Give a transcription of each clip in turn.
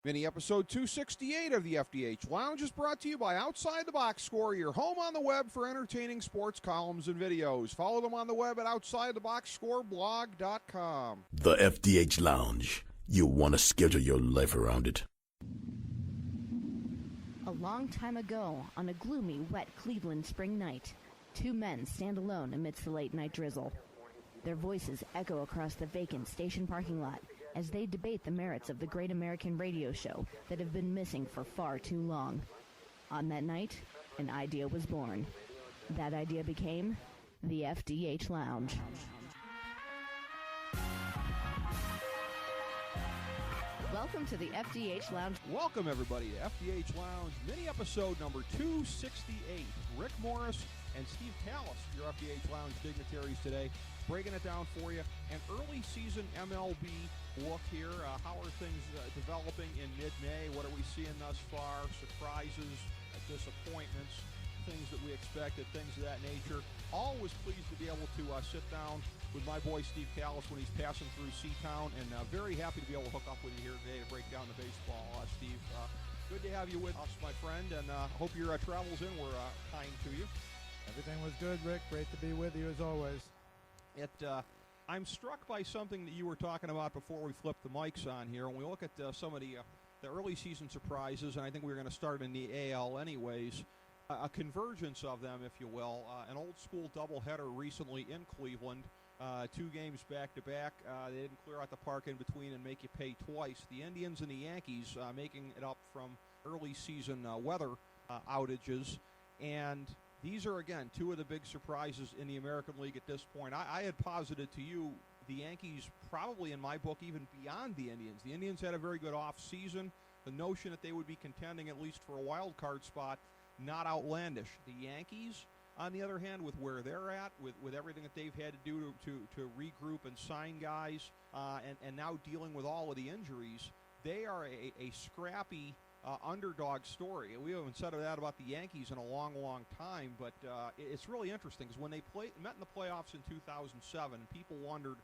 Mini episode 268 of the FDH Lounge is brought to you by Outside the Box Score, your home on the web for entertaining sports columns and videos. Follow them on the web at OutsideTheBoxScoreblog.com. The FDH Lounge. You want to schedule your life around it. A long time ago, on a gloomy, wet Cleveland spring night, two men stand alone amidst the late-night drizzle. Their voices echo across the vacant station parking lot as they debate the merits of the great American radio show that have been missing for far too long. On that night, an idea was born. That idea became the FDH Lounge. Welcome to the FDH Lounge. Welcome, everybody, to FDH Lounge, mini episode number 268. Rick Morris and Steve Kallas, your FDH Lounge dignitaries today, breaking it down for you. An early season MLB look here. How are things developing in mid-May? What are we seeing thus far? Surprises, disappointments, things that we expected, things of that nature. Always pleased to be able to sit down with my boy Steve Kallas when he's passing through Seatown, and very happy to be able to hook up with you here today to break down the baseball. Steve, good to have you with us, my friend, and hope your travels in were kind to you. Everything was good, Rick. Great to be with you as always. I'm struck by something that you were talking about before we flipped the mics on here. When we look at some of the early season surprises, and I think we're going to start in the AL anyways, a convergence of them, if you will. An old school doubleheader recently in Cleveland, 2 games back-to-back. They didn't clear out the park in between and make you pay twice. The Indians and the Yankees making it up from early season weather outages. And these are, again, 2 of the big surprises in the American League at this point. I had posited to you the Yankees probably, in my book, even beyond the Indians. The Indians had a very good off-season. The notion that they would be contending at least for a wild card spot, not outlandish. The Yankees, on the other hand, with where they're at, with everything that they've had to do to regroup and sign guys, and now dealing with all of the injuries, they are a scrappy underdog story. We haven't said that about the Yankees in a long, long time, but it's really interesting because when they met in the playoffs in 2007, people wondered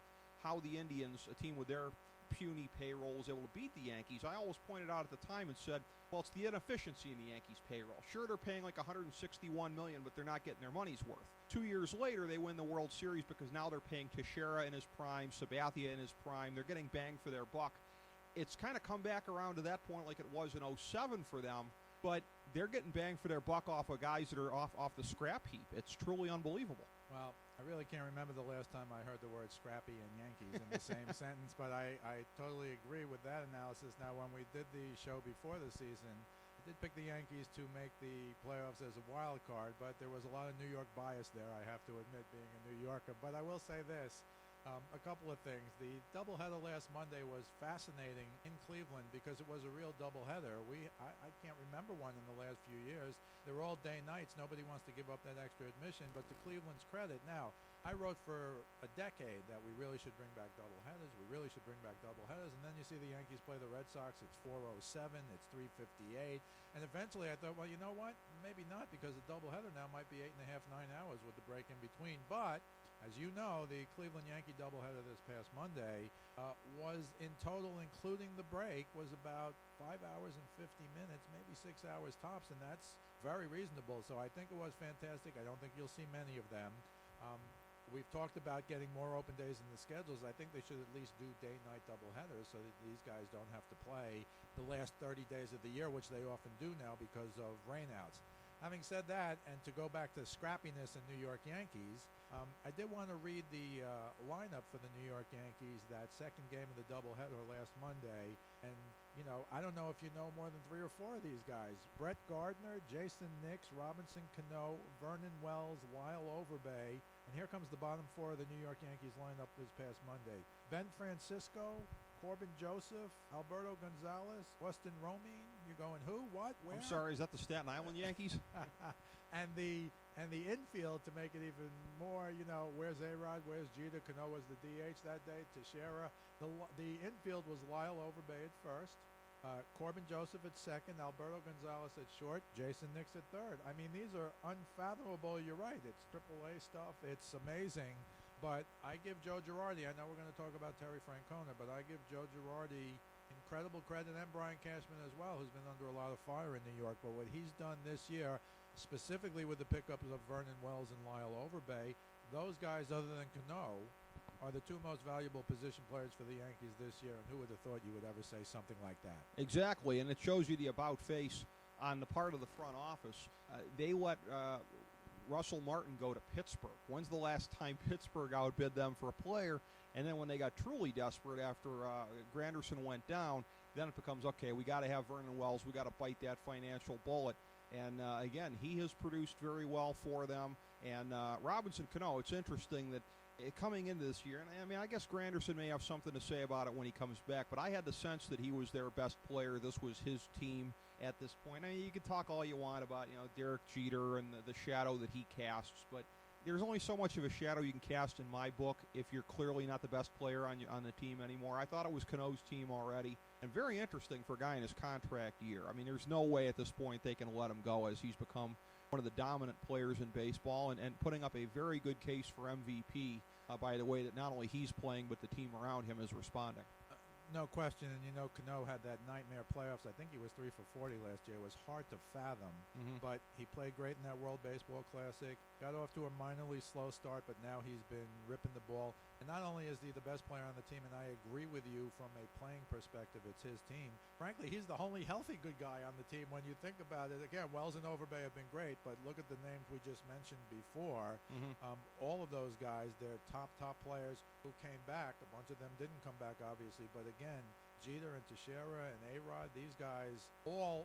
how the Indians, a team with their puny payroll, was able to beat the Yankees. I always pointed out at the time and said, well, it's the inefficiency in the Yankees' payroll. Sure, they're paying like $161 million, but they're not getting their money's worth. 2 years later, they win the World Series because now they're paying Teixeira in his prime, Sabathia in his prime. They're getting bang for their buck. It's kind of come back around to that point like it was in 07 for them, but they're getting bang for their buck off of guys that are off the scrap heap. It's truly unbelievable. Well, I really can't remember the last time I heard the word scrappy and Yankees in the same sentence, but I totally agree with that analysis. Now, when we did the show before the season, I did pick the Yankees to make the playoffs as a wild card, but there was a lot of New York bias there, I have to admit, being a New Yorker. But I will say this. A couple of things. The doubleheader last Monday was fascinating in Cleveland because it was a real doubleheader. I can't remember one in the last few years. They're all day nights. Nobody wants to give up that extra admission, but to Cleveland's credit, now, I wrote for a decade that we really should bring back doubleheaders. We really should bring back doubleheaders. And then you see the Yankees play the Red Sox. It's 4:07. It's 3:58. And eventually I thought, well, you know what? Maybe not, because a doubleheader now might be 8.5, 9 hours with the break in between. But as you know, the Cleveland Yankee doubleheader this past Monday was in total, including the break, was about 5 hours and 50 minutes, maybe 6 hours tops, and that's very reasonable. So I think it was fantastic. I don't think you'll see many of them. We've talked about getting more open days in the schedules. I think they should at least do day-night doubleheaders so that these guys don't have to play the last 30 days of the year, which they often do now because of rainouts. Having said that, and to go back to scrappiness in New York Yankees, I did want to read the lineup for the New York Yankees, that second game of the doubleheader last Monday. And, you know, I don't know if you know more than 3 or 4 of these guys. Brett Gardner, Jason Nix, Robinson Cano, Vernon Wells, Lyle Overbay. And here comes the bottom 4 of the New York Yankees lineup this past Monday. Ben Francisco, Corbin Joseph, Alberto Gonzalez, Weston Romine. You're going, who, what, where? I'm sorry, is that the Staten Island Yankees? and the infield, to make it even more, you know, where's A-Rod, where's Jeter? Cano was the DH that day, Teixeira. The infield was Lyle Overbay at first, Corbin Joseph at second, Alberto Gonzalez at short, Jason Nix at third. I mean, these are unfathomable. You're right. It's AAA stuff. It's amazing. But I give Joe Girardi, I know we're going to talk about Terry Francona, but I give Joe Girardi in incredible credit, and Brian Cashman as well, who's been under a lot of fire in New York. But what he's done this year, specifically with the pickups of Vernon Wells and Lyle Overbay, those guys other than Cano are the two most valuable position players for the Yankees this year. And who would have thought you would ever say something like that? Exactly, and it shows you the about face on the part of the front office. They let Russell Martin go to Pittsburgh. When's the last time Pittsburgh outbid them for a player? And then when they got truly desperate after Granderson went down, then it becomes, okay, we got to have Vernon Wells. We got to bite that financial bullet. And, again, he has produced very well for them. And Robinson Cano, it's interesting that coming into this year, and I mean, I guess Granderson may have something to say about it when he comes back, but I had the sense that he was their best player. This was his team at this point. I mean, you can talk all you want about, Derek Jeter and the shadow that he casts, but there's only so much of a shadow you can cast in my book if you're clearly not the best player on the team anymore. I thought it was Cano's team already, and very interesting for a guy in his contract year. I mean, there's no way at this point they can let him go, as he's become one of the dominant players in baseball and putting up a very good case for MVP by the way that not only he's playing, but the team around him is responding. No question, and Cano had that nightmare playoffs. I think he was 3 for 40 last year. It was hard to fathom, but he played great in that World Baseball Classic. Got off to a minorly slow start, but now he's been ripping the ball. And not only is he the best player on the team, and I agree with you from a playing perspective, it's his team. Frankly, he's the only healthy good guy on the team when you think about it. Again, Wells and Overbay have been great, but look at the names we just mentioned before. All of those guys, they're top players who came back. A bunch of them didn't come back, obviously, but again, Jeter and Teixeira and A-Rod, these guys all,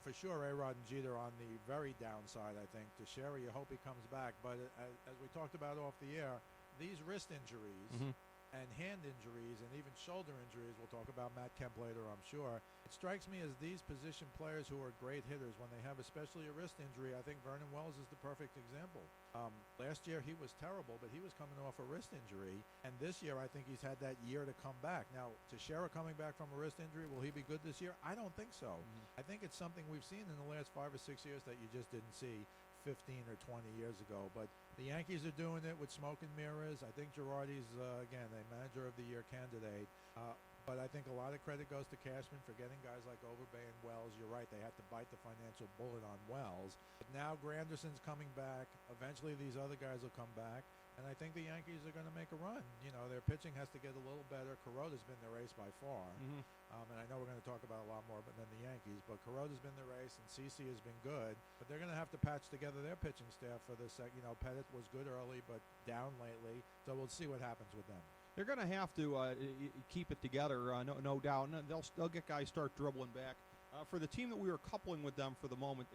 for sure, A-Rod and Jeter on the very downside, I think. Teixeira, you hope he comes back. But as we talked about off the air, these wrist injuries and hand injuries and even shoulder injuries, we'll talk about Matt Kemp later, I'm sure. It strikes me as these position players who are great hitters, when they have especially a wrist injury, I think Vernon Wells is the perfect example. Last year he was terrible, but he was coming off a wrist injury, and this year I think he's had that year to come back. Now, Teixeira coming back from a wrist injury, will he be good this year? I don't think so. I think it's something we've seen in the last 5 or 6 years that you just didn't see 15 or 20 years ago. But the Yankees are doing it with smoke and mirrors. I think Girardi's, again, a manager of the year candidate. But I think a lot of credit goes to Cashman for getting guys like Overbay and Wells. You're right, they had to bite the financial bullet on Wells. But now Granderson's coming back. Eventually these other guys will come back. And I think the Yankees are going to make a run. Their pitching has to get a little better. Kuroda's been the race by far. And I know we're going to talk about a lot more than the Yankees. But Kuroda's been the race, and CC has been good. But they're going to have to patch together their pitching staff for this. Pettit was good early, but down lately. So we'll see what happens with them. They're going to have to keep it together, no doubt. And they'll get guys start dribbling back. For the team that we were coupling with them for the moment,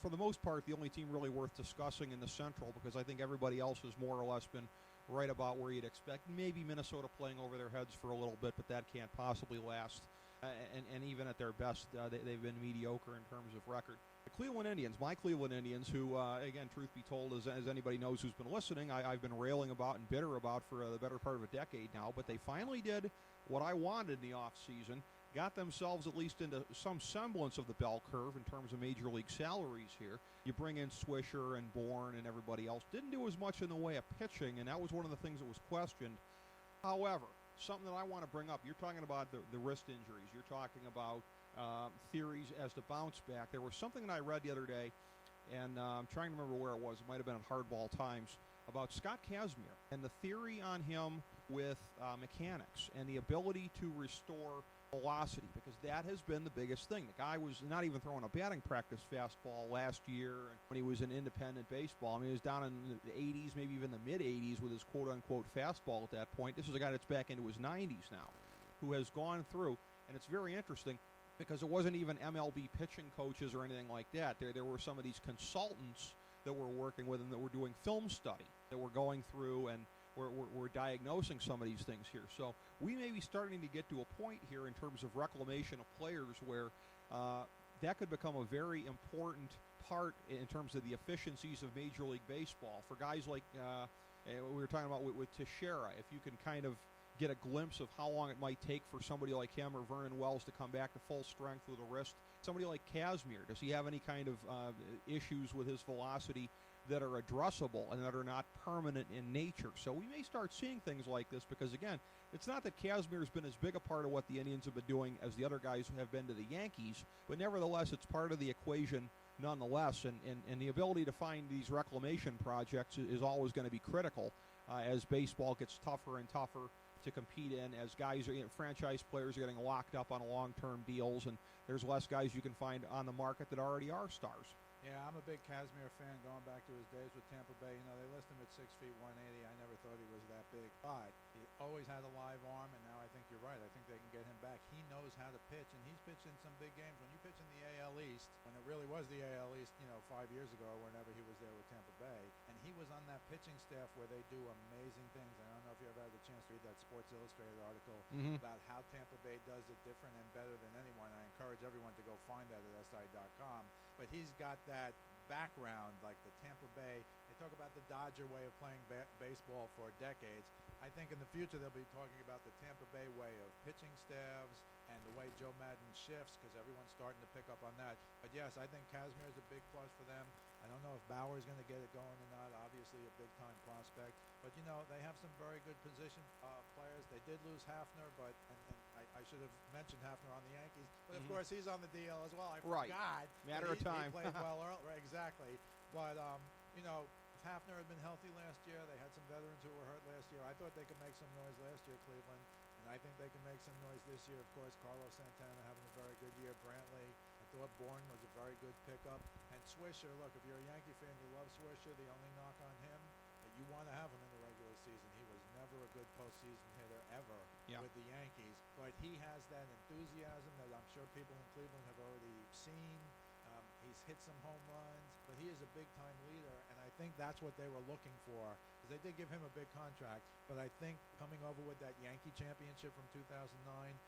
for the most part, the only team really worth discussing in the Central, because I think everybody else has more or less been right about where you'd expect. Maybe Minnesota playing over their heads for a little bit, but that can't possibly last. And even at their best, they've been mediocre in terms of record. The Cleveland Indians, my Cleveland Indians, who, again, truth be told, as anybody knows who's been listening, I've been railing about and bitter about for the better part of a decade now, but they finally did what I wanted in the offseason, got themselves at least into some semblance of the bell curve in terms of major league salaries here. You bring in Swisher and Bourne and everybody else. Didn't do as much in the way of pitching, and that was one of the things that was questioned. However, something that I want to bring up, you're talking about the wrist injuries. You're talking about theories as to bounce back. There was something that I read the other day, and I'm trying to remember where it was. It might have been in Hardball Times, about Scott Kazmir and the theory on him with mechanics and the ability to restore velocity, because that has been the biggest thing. The guy was not even throwing a batting practice fastball last year when he was in independent baseball. I mean, he was down in the 80s, maybe even the mid-80s with his quote-unquote fastball at that point. This is a guy that's back into his 90s now, who has gone through, and it's very interesting because it wasn't even MLB pitching coaches or anything like that. There were some of these consultants that were working with him that were doing film study, that were going through and we're diagnosing some of these things here. So we may be starting to get to a point here in terms of reclamation of players where that could become a very important part in terms of the efficiencies of Major League Baseball. For guys like we were talking about with Teixeira, if you can kind of get a glimpse of how long it might take for somebody like him or Vernon Wells to come back to full strength with a wrist. Somebody like Kazmir, does he have any kind of issues with his velocity that are addressable and that are not permanent in nature. So we may start seeing things like this because, again, it's not that Kazmir's been as big a part of what the Indians have been doing as the other guys have been to the Yankees, but nevertheless, it's part of the equation nonetheless, and the ability to find these reclamation projects is always going to be critical as baseball gets tougher and tougher to compete in, as guys are, franchise players are getting locked up on long-term deals, and there's less guys you can find on the market that already are stars. Yeah, I'm a big Kazmir fan going back to his days with Tampa Bay. They list him at 6 feet 180. I never thought he was that big, but he always had a live arm, and now I think you're right. I think they can get him back. He knows how to pitch, and he's pitched in some big games. When you pitch in the AL East, when it really was the AL East, 5 years ago, whenever he was there with Tampa Bay, and he was on that pitching staff where they do amazing things. I don't know if you ever had the chance to read that Sports Illustrated article about how Tampa Bay does it different and better than anyone. I encourage everyone to go find that at SI.com. But he's got that background, like the Tampa Bay. They talk about the Dodger way of playing baseball for decades. I think in the future they'll be talking about the Tampa Bay way of pitching staffs and the way Joe Madden shifts, because everyone's starting to pick up on that. But yes, I think Kazmir is a big plus for them. I don't know if Bauer's going to get it going or not. Obviously a big-time prospect. But, they have some very good position players. They did lose Hafner, but I should have mentioned Hafner on the Yankees. But, of course, he's on the DL as well. I forgot. Matter of time. He played well early. Right, exactly. But, if Hafner had been healthy last year, they had some veterans who were hurt last year. I thought they could make some noise last year, Cleveland. And I think they can make some noise this year. Of course, Carlos Santana having a very good year. Brantley, I thought Bourne was a very good pickup. And Swisher, look, if you're a Yankee fan, you love Swisher. The only knock on him, that you want to have him in the regular season. He was never a good postseason hitter ever with the Yankees. But he has that enthusiasm that I'm sure people in Cleveland have already seen. He's hit some home runs, but he is a big-time leader, and I think that's what they were looking for, because they did give him a big contract. But I think coming over with that Yankee championship from 2009,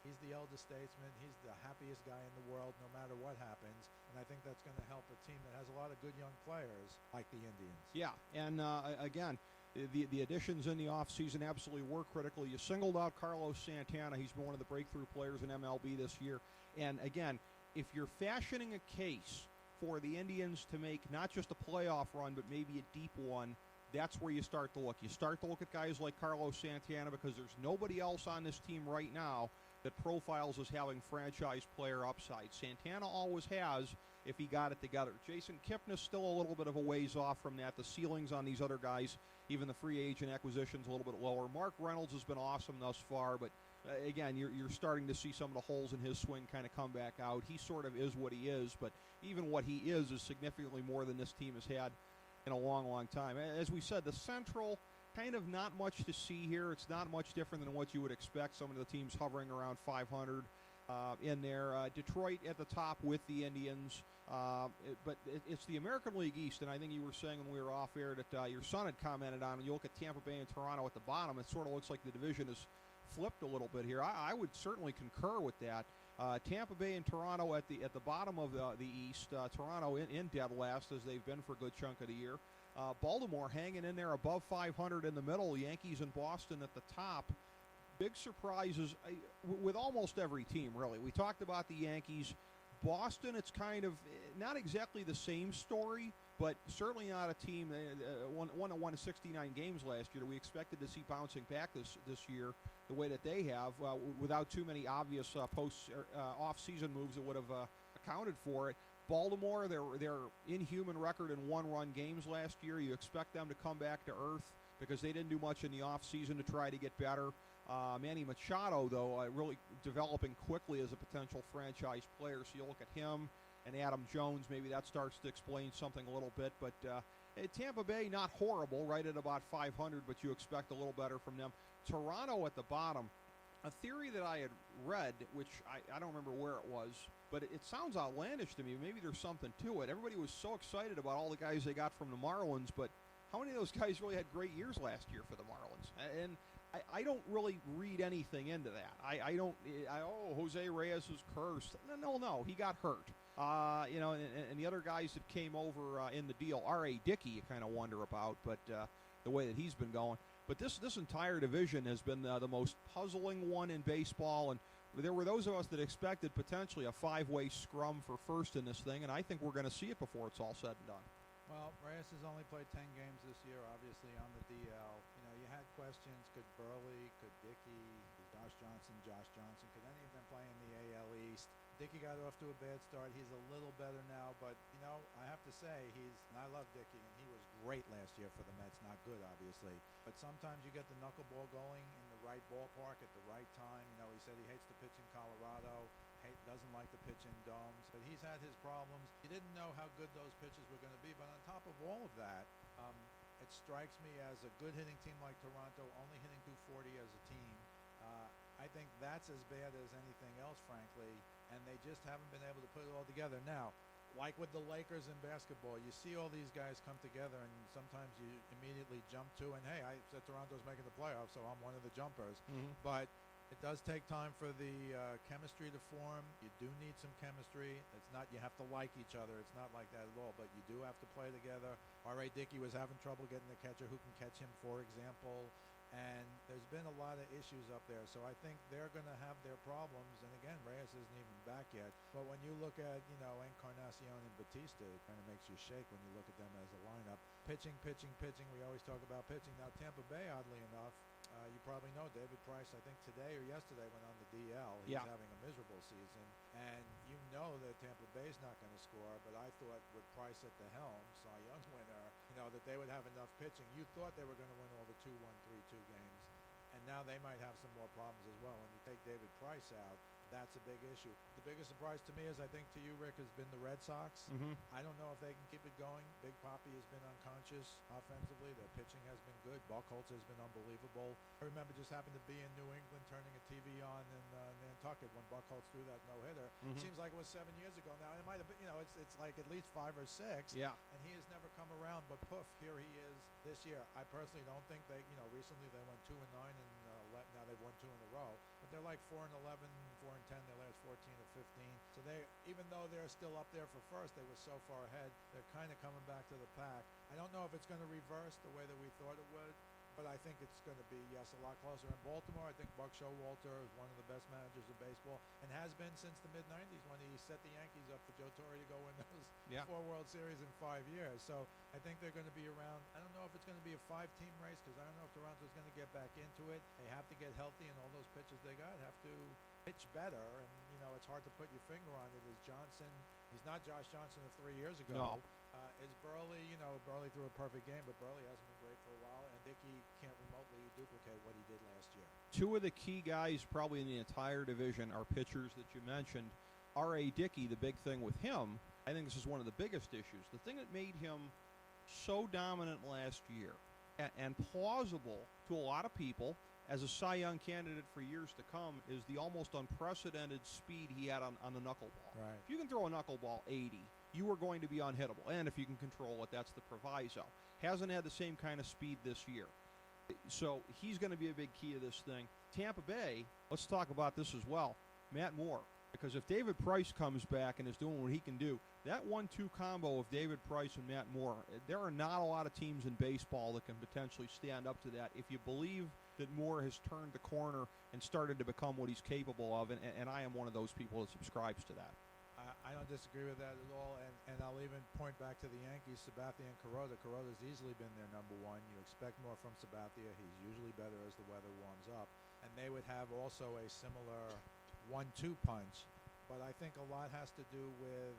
he's the eldest statesman. He's the happiest guy in the world no matter what happens, and I think that's going to help a team that has a lot of good young players like the Indians. Yeah, and again, the additions in the offseason absolutely were critical. You singled out Carlos Santana. He's been one of the breakthrough players in MLB this year. And again, if you're fashioning a case for the Indians to make not just a playoff run, but maybe a deep one, that's where you start to look. You start to look at guys like Carlos Santana, because there's nobody else on this team right now that profiles as having franchise player upside. Santana always has if he got it together. Jason Kipnis still a little bit of a ways off from that. The ceilings on these other guys, even the free agent acquisition's a little bit lower. Mark Reynolds has been awesome thus far, but again, you're starting to see some of the holes in his swing kind of come back out. He sort of is what he is, but even what he is significantly more than this team has had in a long, long time. As we said, the Central, kind of not much to see here. It's not much different than what you would expect. Some of the teams hovering around 500 in there. Detroit at the top with the Indians. But it's the American League East, and I think you were saying when we were off air that your son had commented on, when you look at Tampa Bay and Toronto at the bottom, it sort of looks like the division is flipped a little bit here. I would certainly concur with that. Tampa Bay and Toronto at the bottom of the East. Toronto in dead last, as they've been for a good chunk of the year. Baltimore hanging in there above 500 in the middle. Yankees and Boston at the top. Big surprises with almost every team, really. We talked about the Yankees. Boston, it's kind of not exactly the same story, but certainly not a team that won 69 games last year. We expected to see bouncing back this year the way that they have, without too many obvious off-season moves that would have accounted for it. Baltimore, their inhuman record in one-run games last year. You expect them to come back to earth because they didn't do much in the off-season to try to get better. Manny Machado, though, really developing quickly as a potential franchise player. So you look at him and Adam Jones, maybe that starts to explain something a little bit. But Tampa Bay, not horrible, right at about 500, but you expect a little better from them. Toronto at the bottom. A theory that I had read, which I don't remember where it was, but it sounds outlandish to me. Maybe there's something to it. Everybody was so excited about all the guys they got from the Marlins, but how many of those guys really had great years last year for the Marlins? And I don't really read anything into that. Jose Reyes is cursed. No, he got hurt. And the other guys that came over in the deal, R.A. Dickey, you kind of wonder about, but the way that he's been going. But this entire division has been the most puzzling one in baseball, and there were those of us that expected potentially a five-way scrum for first in this thing, and I think we're going to see it before it's all said and done. Well, Reyes has only played 10 games this year, obviously on the DL. You know, you had questions, could Burley, could Dickey, Josh Johnson, could any of them play in the AL East? Dickey got off to a bad start. He's a little better now, but, you know, I have to say, and I love Dickey, and he was great last year for the Mets. Not good, obviously. But sometimes you get the knuckleball going in the right ballpark at the right time. You know, he said he hates to pitch in Colorado. Doesn't like to pitch in domes, but he's had his problems. He didn't know how good those pitches were going to be, but on top of all of that, it strikes me as a good hitting team like Toronto, only hitting 240 as a team. I think that's as bad as anything else, frankly, and they just haven't been able to put it all together. Now, like with the Lakers in basketball, you see all these guys come together, and sometimes you immediately jump to, and hey, I said Toronto's making the playoffs, so I'm one of the jumpers. Mm-hmm. But it does take time for the chemistry to form. You do need some chemistry. It's not you have to like each other. It's not like that at all, but you do have to play together. R.A. Dickey was having trouble getting a catcher who can catch him, for example. And there's been a lot of issues up there. So I think they're going to have their problems. And again, Reyes isn't even back yet. But when you look at, Encarnacion and Batista, it kind of makes you shake when you look at them as a lineup. Pitching. We always talk about pitching. Now, Tampa Bay, oddly enough, you probably know David Price, I think today or yesterday, went on the DL. He's having a miserable season. And you know that Tampa Bay's not going to score, but I thought with Price at the helm, Cy Young winner, that they would have enough pitching. You thought they were going to win all the 2-1, 3-2 games. And now they might have some more problems as well. When you take David Price out, that's a big issue. The biggest surprise to me is, I think to you, Rick, has been the Red Sox. Mm-hmm. I don't know if they can keep it going. Big Papi has been unconscious offensively. Their pitching has been good. Buchholz has been unbelievable. I remember just happened to be in New England turning a TV on in Nantucket when Buchholz threw that no-hitter. Mm-hmm. Seems like it was 7 years ago now. It might have been, it's like at least 5 or 6. Yeah. And he has never come around, but poof, here he is this year. I personally don't think they, recently they went 2-9 and now they've won 2 in a row. But they're like 4-11, 4-10 their last 14 or 15. So they, even though they're still up there for first, they were so far ahead. They're kind of coming back to the pack. I don't know if it's going to reverse the way that we thought it would, but I think it's going to be, a lot closer. In Baltimore, I think Buck Showalter is one of the best managers of baseball and has been since the mid-'90s when he set the Yankees up for Joe Torre to go win those 4 World Series in 5 years. So I think they're going to be around. I don't know if it's going to be a 5-team race because I don't know if Toronto's going to get back into it. They have to get healthy, and all those pitchers they got have to pitch better. And, it's hard to put your finger on it. Is Johnson, he's not Josh Johnson of 3 years ago. No. Is Burley, Burley threw a perfect game, but Burley hasn't been great for a while, and Dickey can't remotely duplicate what he did last year. 2 of the key guys probably in the entire division are pitchers that you mentioned. R.A. Dickey, the big thing with him, I think this is one of the biggest issues. The thing that made him so dominant last year and plausible to a lot of people as a Cy Young candidate for years to come is the almost unprecedented speed he had on the knuckleball. Right. If you can throw a knuckleball 80, you are going to be unhittable. And if you can control it, that's the proviso. Hasn't had the same kind of speed this year. So he's going to be a big key to this thing. Tampa Bay, let's talk about this as well. Matt Moore. Because if David Price comes back and is doing what he can do, that 1-2 combo of David Price and Matt Moore, there are not a lot of teams in baseball that can potentially stand up to that if you believe that Moore has turned the corner and started to become what he's capable of, and I am one of those people that subscribes to that. I don't disagree with that at all, and I'll even point back to the Yankees, Sabathia and Kuroda. Kuroda's easily been their number one. You expect more from Sabathia. He's usually better as the weather warms up, and they would have also a similar 1-2 punch, but I think a lot has to do with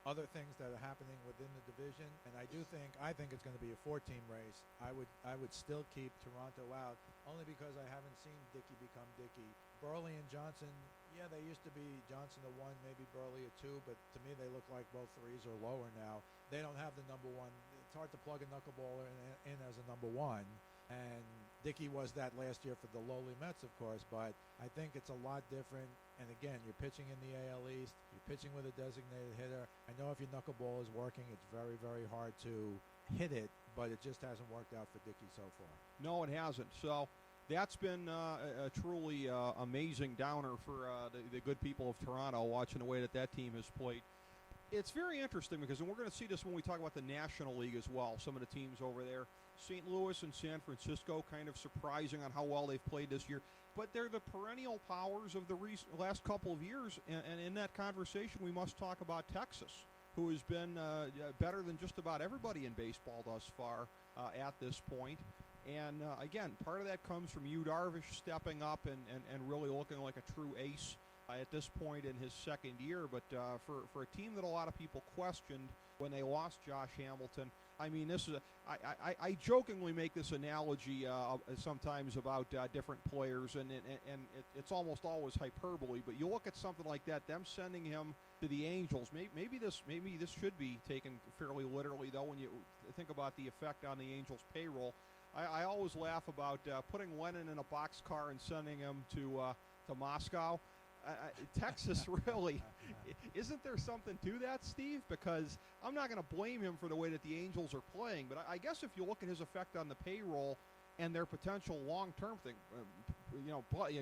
other things that are happening within the division, and I think it's going to be a 4-team race. I would still keep Toronto out, only because I haven't seen Dickey become Dickey. Burley and Johnson, yeah, they used to be Johnson a 1, maybe Burley a 2, but to me they look like both 3s or lower now. They don't have the number 1. It's hard to plug a knuckleballer in as a number 1. And Dickey was that last year for the lowly Mets, of course, but I think it's a lot different. And again, you're pitching in the AL East. You're pitching with a designated hitter. I know if your knuckleball is working, it's very, very hard to hit it, but it just hasn't worked out for Dickey so far. No, it hasn't. So that's been a truly amazing downer for the good people of Toronto, watching the way that team has played. It's very interesting because, and we're going to see this when we talk about the National League as well, some of the teams over there. St. Louis and San Francisco kind of surprising on how well they've played this year. But they're the perennial powers of the last couple of years. And in that conversation, we must talk about Texas. who has been better than just about everybody in baseball thus far at this point. And again, part of that comes from Yu Darvish stepping up and really looking like a true ace at this point in his second year. But for a team that a lot of people questioned when they lost Josh Hamilton, I mean, this is I jokingly make this analogy sometimes about different players, and it's almost always hyperbole. But you look at something like that, them sending him to the Angels. Maybe this should be taken fairly literally, though, when you think about the effect on the Angels' payroll. I always laugh about putting Lennon in a boxcar and sending him to Moscow. Texas, really, isn't there something to that, Steve? Because I'm not going to blame him for the way that the Angels are playing, but I guess if you look at his effect on the payroll and their potential long-term thing,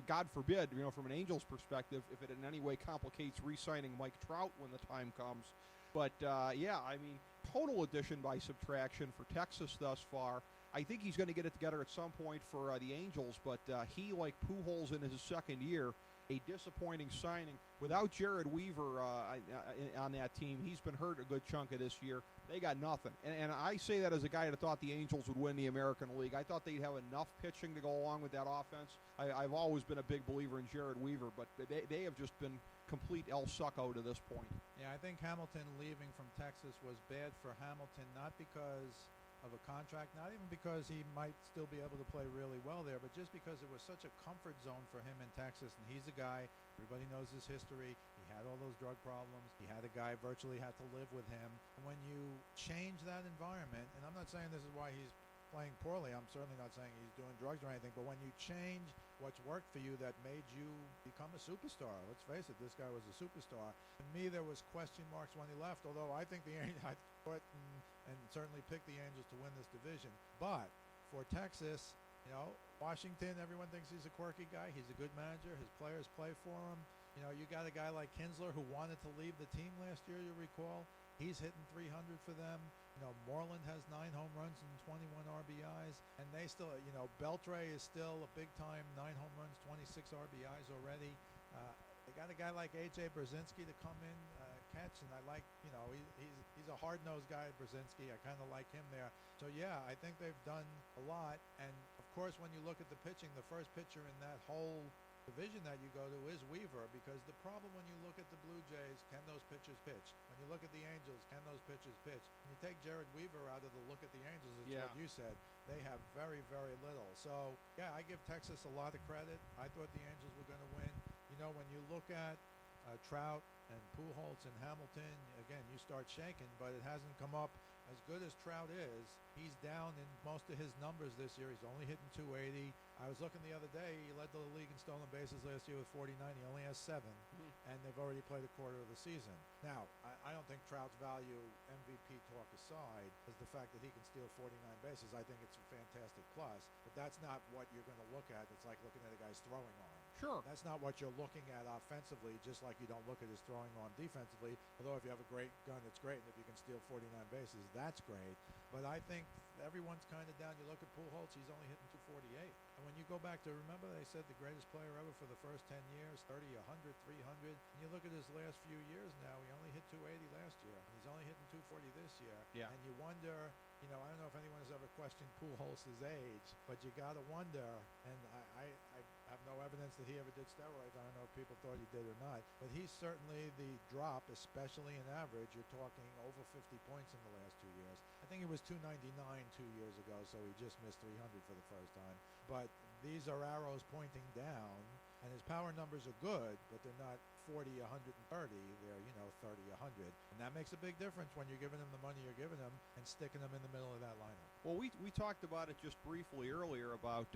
God forbid, from an Angels perspective, if it in any way complicates re-signing Mike Trout when the time comes. But, total addition by subtraction for Texas thus far. I think he's going to get it together at some point for the Angels, but he, like Pujols in his second year, a disappointing signing. Without Jared Weaver on that team, he's been hurt a good chunk of this year. They got nothing. And I say that as a guy that thought the Angels would win the American League. I thought they'd have enough pitching to go along with that offense. I've always been a big believer in Jared Weaver, but they have just been complete El Succo to this point. Yeah, I think Hamilton leaving from Texas was bad for Hamilton, not because of a contract, not even because he might still be able to play really well there, but just because it was such a comfort zone for him in Texas. And he's a guy, everybody knows his history. He had all those drug problems. He had a guy virtually had to live with him. And when you change that environment, and I'm not saying this is why he's playing poorly, I'm certainly not saying he's doing drugs or anything, but when you change what's worked for you that made you become a superstar, let's face it, this guy was a superstar. To me, there was question marks when he left, although I think I thought and certainly picked the Angels to win this division. But for Texas, Washington, everyone thinks he's a quirky guy. He's a good manager. His players play for him. You got a guy like Kinsler who wanted to leave the team last year, you recall. He's hitting 300 for them. Moreland has 9 home runs and 21 RBIs. And they still, Beltre is still a big-time 9 home runs, 26 RBIs already. They got a guy like A.J. Brzezinski to come in, catch, and I like, he's a hard-nosed guy, Brzezinski. I kind of like him there. So, yeah, I think they've done a lot. And, of course, when you look at the pitching, the first pitcher in that whole division that you go to is Weaver, because the problem when you look at the Blue Jays, can those pitchers pitch? When you look at the Angels, can those pitchers pitch? When you take Jared Weaver out of the look at the Angels, it's what you said. They have very, very little. So, yeah, I give Texas a lot of credit. I thought the Angels were going to win. When you look at Trout and Pujols and Hamilton, again, you start shaking, but it hasn't come up. As good as Trout is, he's down in most of his numbers this year. He's only hitting 280. I was looking the other day. He led the league in stolen bases last year with 49. He only has 7, and they've already played a quarter of the season. Now, I don't think Trout's value, MVP talk aside, is the fact that he can steal 49 bases. I think it's a fantastic plus, but that's not what you're going to look at. It's like looking at a guy's throwing arm. Sure. That's not what you're looking at offensively, just like you don't look at his throwing arm defensively. Although if you have a great gun, it's great. And if you can steal 49 bases, that's great. But I think everyone's kind of down. You look at Pujols, he's only hitting 248. And when you go back to, remember they said the greatest player ever for the first 10 years, 30, 100, 300. And you look at his last few years now, he only hit 280 last year. He's only hitting 240 this year. Yeah. And you wonder, I don't know if anyone has ever questioned Pujols' age, but you got to wonder, and I have no evidence that he ever did steroids. I don't know if people thought he did or not, but he's certainly the drop, especially in average. You're talking over 50 points in the last 2 years. I think he was 299 2 years ago, so he just missed 300 for the first time. But these are arrows pointing down, and his power numbers are good, but they're not 40, 130. They're, 30, 100. And that makes a big difference when you're giving him the money you're giving him and sticking him in the middle of that lineup. Well, we talked about it just briefly earlier about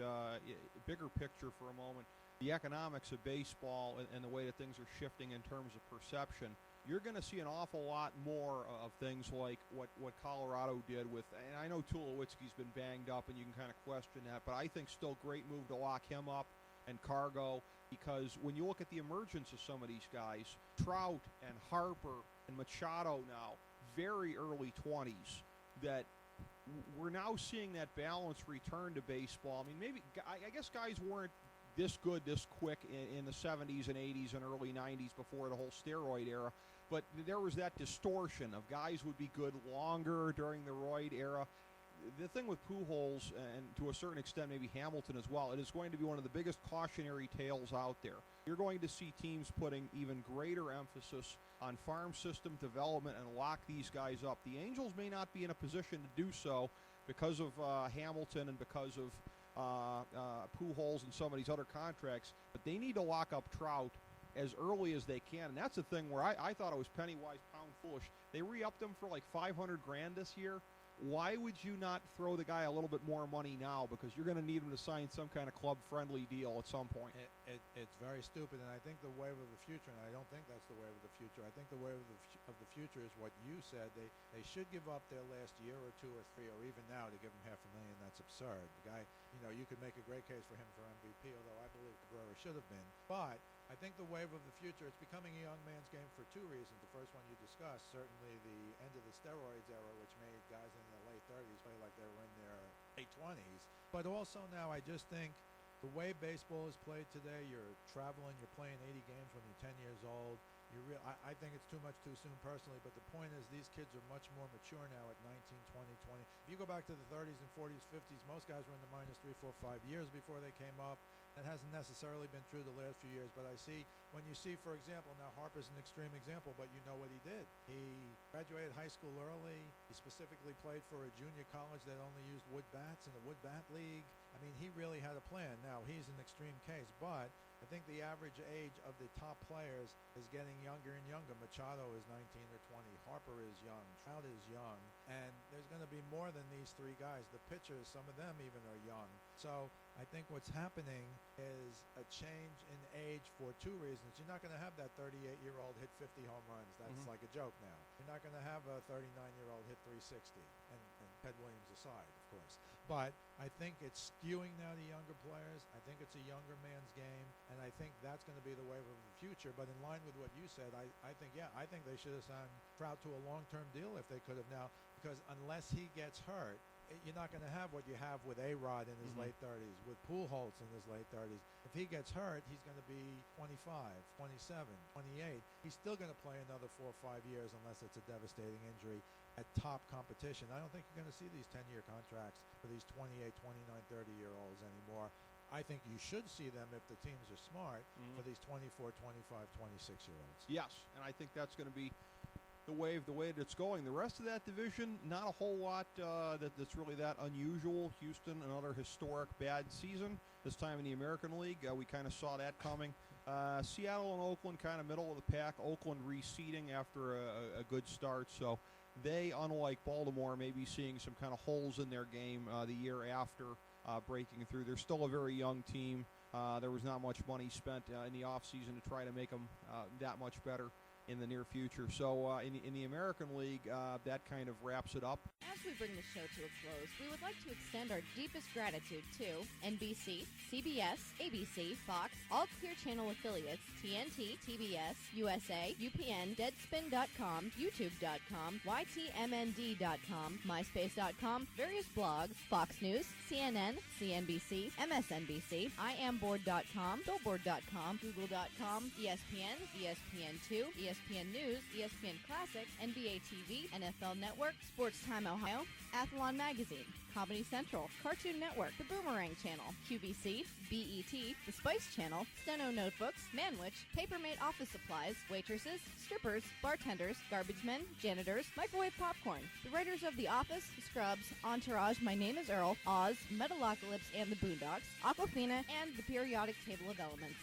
bigger picture for a moment, the economics of baseball and the way that things are shifting in terms of perception. You're going to see an awful lot more of things like what Colorado did with, and I know Tulowitzki's been banged up and you can kind of question that, but I think still great move to lock him up and Cargo, because when you look at the emergence of some of these guys, Trout and Harper and Machado now, very early 20s, that we're now seeing that balance return to baseball. I mean, maybe, I guess guys weren't this good, this quick in the 70s and 80s and early 90s before the whole steroid era. but there was that distortion of guys would be good longer during the Royd era. The thing with Pujols, and to a certain extent maybe Hamilton as well, it is going to be one of the biggest cautionary tales out there. You're going to see teams putting even greater emphasis on farm system development and lock these guys up. The Angels may not be in a position to do so because of Hamilton and because of Pujols and some of these other contracts, but they need to lock up Trout as early as they can. And that's the thing where I thought it was penny wise, pound foolish. They re-upped him for like $500,000 this year. Why would you not throw the guy a little bit more money now? Because you're going to need him to sign some kind of club-friendly deal at some point. It's very stupid, and I think the wave of the future, and I don't think that's the wave of the future. I think the wave of the future is what you said. They should give up their last year or two or three, or even now to give him $500,000. That's absurd. The guy, you could make a great case for him for MVP, although I believe Cabrera should have been. But I think the wave of the future, it's becoming a young man's game for two reasons. The first one you discussed, certainly the end of the steroids era, which made guys in their late 30s play like they were in their late 20s. But also now I just think the way baseball is played today, you're traveling, you're playing 80 games when you're 10 years old. I think it's too much too soon personally, but the point is these kids are much more mature now at 19, 20, 20. If you go back to the 30s and 40s, 50s, most guys were in the minors 3, 4, 5 years before they came up. That hasn't necessarily been true the last few years, but when you see, for example, now Harper's an extreme example, but you know what he did. He graduated high school early. He specifically played for a junior college that only used wood bats in the wood bat league. I mean, he really had a plan. Now, he's an extreme case, but I think the average age of the top players is getting younger and younger. Machado is 19 or 20. Harper is young. Trout is young. And there's going to be more than these three guys. The pitchers, some of them even are young. So I think what's happening is a change in age for two reasons. You're not going to have that 38-year-old hit 50 home runs. That's like a joke now. You're not going to have a 39-year-old hit 360, and Ted Williams aside, of course. But I think it's skewing now to younger players. I think it's a younger man's game, and I think that's going to be the wave of the future. But in line with what you said, I think they should have signed Trout to a long-term deal if they could have now, because unless he gets hurt, you're not going to have what you have with A-Rod in his late 30s, with Pujols in his late 30s. If he gets hurt, he's going to be 25, 27, 28. He's still going to play another 4 or 5 years unless it's a devastating injury at top competition. I don't think you're going to see these 10-year contracts for these 28, 29, 30-year-olds anymore. I think you should see them if the teams are smart for these 24, 25, 26-year-olds. Yes, and I think that's going to be the way that it's going. The rest of that division, not a whole lot that's really that unusual. Houston, another historic bad season, this time in the American League. We kind of saw that coming. Seattle and Oakland kind of middle of the pack. Oakland reseeding after a good start. So they, unlike Baltimore, may be seeing some kind of holes in their game the year after breaking through. They're still a very young team. There was not much money spent in the offseason to try to make them that much better in the near future. So in the American League, that kind of wraps it up. As we bring the show to a close, we would like to extend our deepest gratitude to NBC, CBS, ABC, Fox, all Clear Channel affiliates, TNT, TBS, USA, UPN, Deadspin.com, YouTube.com, YTMND.com, MySpace.com, various blogs, Fox News, CNN, CNBC, MSNBC, IamBoard.com, Billboard.com, Google.com, ESPN, ESPN2, ESPN News, ESPN Classic, NBA TV, NFL Network, Sports Time Ohio, Athlon Magazine, Comedy Central, Cartoon Network, The Boomerang Channel, QVC, BET, The Spice Channel, Steno Notebooks, Manwich, Papermate Office Supplies, waitresses, strippers, bartenders, garbage men, janitors, microwave popcorn, the writers of The Office, Scrubs, Entourage, My Name is Earl, Oz, Metalocalypse and the Boondocks, Aquafina, and the periodic table of elements.